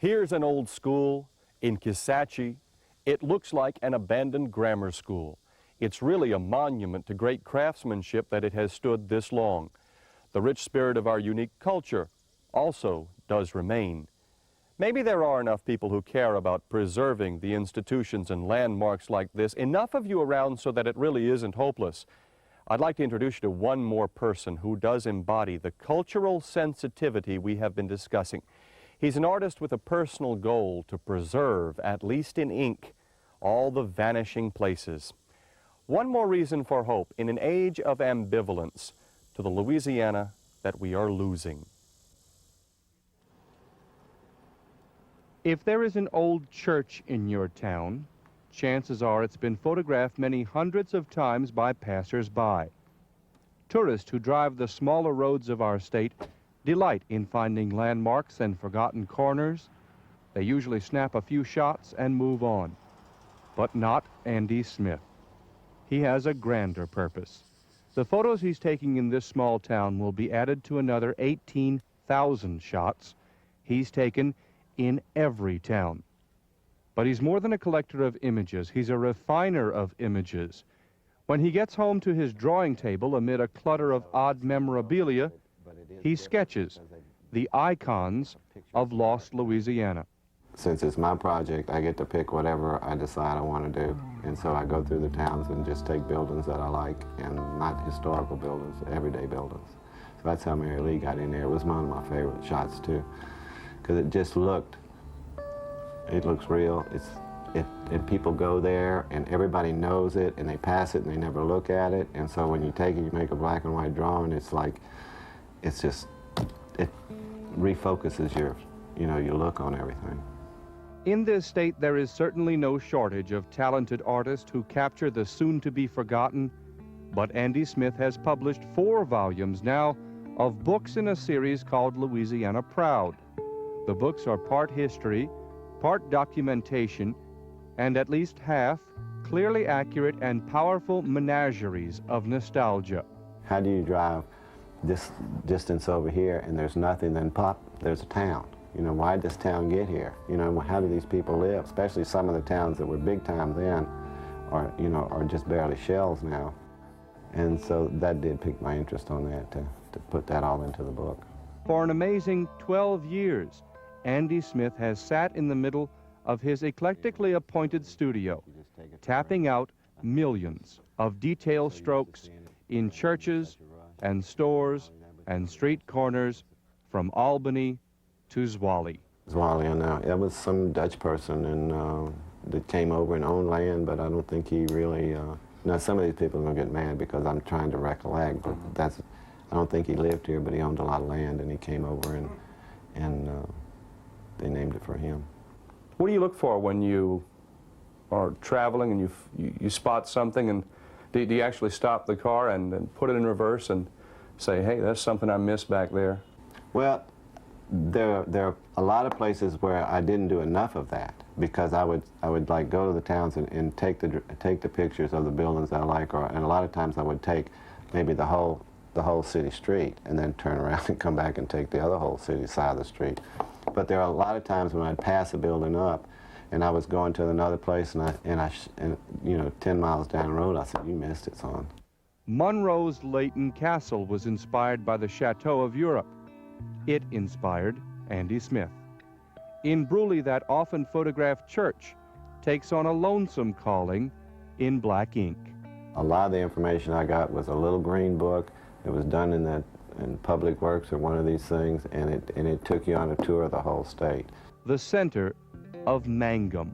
Here's an old school in Kisatchie. It looks like an abandoned grammar school. It's really a monument to great craftsmanship that it has stood this long. The rich spirit of our unique culture also does remain. Maybe there are enough people who care about preserving the institutions and landmarks like this, enough of you around so that it really isn't hopeless. I'd like to introduce you to one more person who does embody the cultural sensitivity we have been discussing. He's an artist with a personal goal to preserve, at least in ink, all the vanishing places. One more reason for hope in an age of ambivalence to the Louisiana that we are losing. If there is an old church in your town, chances are it's been photographed many hundreds of times by passers-by. Tourists who drive the smaller roads of our state delight in finding landmarks and forgotten corners. They usually snap a few shots and move on. But not Andy Smith. He has a grander purpose. The photos he's taking in this small town will be added to another 18,000 shots he's taken in every town. But he's more than a collector of images. He's a refiner of images. When he gets home to his drawing table amid a clutter of odd memorabilia, he sketches the icons of lost Louisiana. Since it's my project, I get to pick whatever I decide I want to do. And so I go through the towns and just take buildings that I like, and not historical buildings, everyday buildings. So that's how Mary Lee got in there. It was one of my favorite shots too, because it just looked, it looks real. And people go there and everybody knows it and they pass it and they never look at it. And so when you take it, you make a black and white drawing, it's like, it's just, it refocuses your look on everything. In this state, there is certainly no shortage of talented artists who capture the soon-to-be-forgotten, but Andy Smith has published 4 volumes now of books in a series called Louisiana Proud. The books are part history, part documentation, and at least half clearly accurate and powerful menageries of nostalgia. How do you drive this distance over here and there's nothing, then pop, there's a town. You know, why did this town get here? You know, how do these people live? Especially some of the towns that were big time then are just barely shells now. And so that did pique my interest on that, to put that all into the book. For an amazing 12 years, Andy Smith has sat in the middle of his eclectically appointed studio, tapping out millions of detail strokes in churches and stores and street corners from Albany to Zwolle. Zwolle, I know. It was some Dutch person that came over and owned land, but I don't think he really, now some of these people are going to get mad because I'm trying to recollect, but I don't think he lived here, but he owned a lot of land and he came over and they named it for him. What do you look for when you are traveling and you spot something, and do you actually stop the car and put it in reverse and say, hey, that's something I missed back there? Well, there are a lot of places where I didn't do enough of that, because I would like go to the towns and take the pictures of the buildings I like, and a lot of times I would take maybe the whole city street and then turn around and come back and take the other whole city side of the street. But there are a lot of times when I'd pass a building up and I was going to another place and 10 miles down the road, I said, you missed it, son. Monroe's Leighton Castle was inspired by the chateau of Europe. It inspired Andy Smith. In Bruley, that often photographed church takes on a lonesome calling in black ink. A lot of the information I got was a little green book. It was done in Public Works or one of these things, and it took you on a tour of the whole state. The center of Mangum,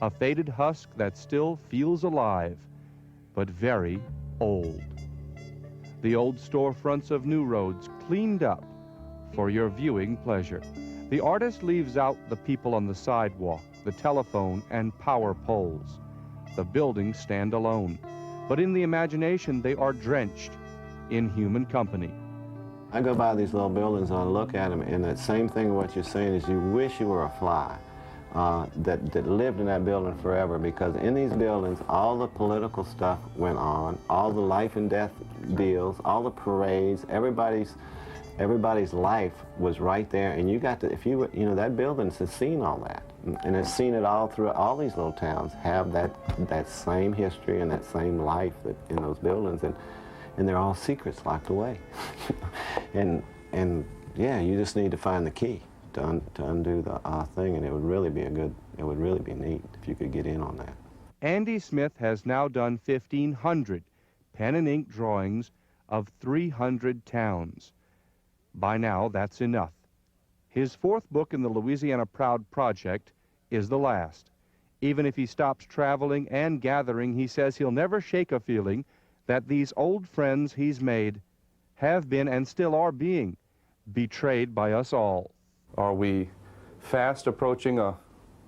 a faded husk that still feels alive, but very old. The old storefronts of New Roads cleaned up for your viewing pleasure. The artist leaves out the people on the sidewalk, the telephone and power poles. The buildings stand alone, but in the imagination they are drenched in human company. I go by these little buildings and I look at them, and that same thing what you're saying is you wish you were a fly that lived in that building forever, because in these buildings all the political stuff went on, all the life and death deals, all the parades, everybody's Everybody's life was right there, and you got to, if you were, you know, that building has seen all that, and it's seen it all through. All these little towns have that same history and that same life that in those buildings, and they're all secrets locked away. and yeah, you just need to find the key to undo the thing, and it would really be neat if you could get in on that. Andy Smith has now done 1,500 pen and ink drawings of 300 towns. By now, that's enough. His fourth book in the Louisiana Proud project is the last. Even if he stops traveling and gathering, he says he'll never shake a feeling that these old friends he's made have been and still are being betrayed by us all. Are we fast approaching a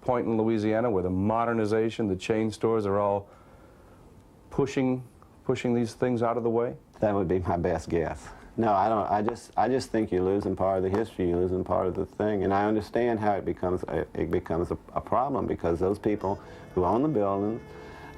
point in Louisiana where the modernization, the chain stores are all pushing these things out of the way? That would be my best guess. No, I don't. I just think you're losing part of the history, you're losing part of the thing, and I understand how it becomes a problem, because those people who own the buildings,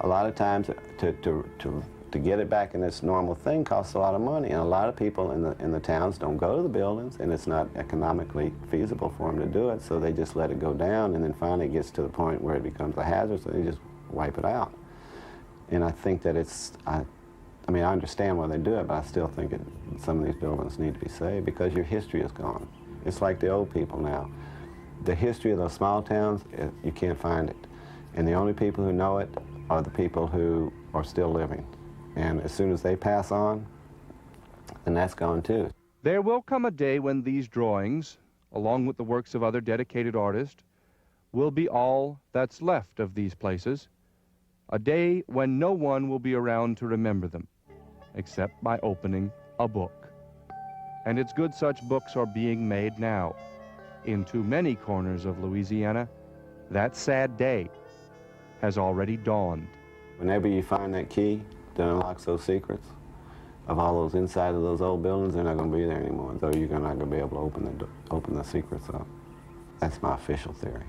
a lot of times to get it back in this normal thing costs a lot of money, and a lot of people in the towns don't go to the buildings, and it's not economically feasible for them to do it, so they just let it go down, and then finally it gets to the point where it becomes a hazard, so they just wipe it out. And I think that I mean, I understand why they do it, but I still think some of these buildings need to be saved, because your history is gone. It's like the old people now. The history of those small towns, you can't find it. And the only people who know it are the people who are still living. And as soon as they pass on, then that's gone too. There will come a day when these drawings, along with the works of other dedicated artists, will be all that's left of these places. A day when no one will be around to remember them, except by opening a book. And it's good such books are being made now. In too many corners of Louisiana, that sad day has already dawned. Whenever you find that key that unlocks those secrets of all those inside of those old buildings, they're not going to be there anymore. So you're not going to be able to open the secrets up. That's my official theory.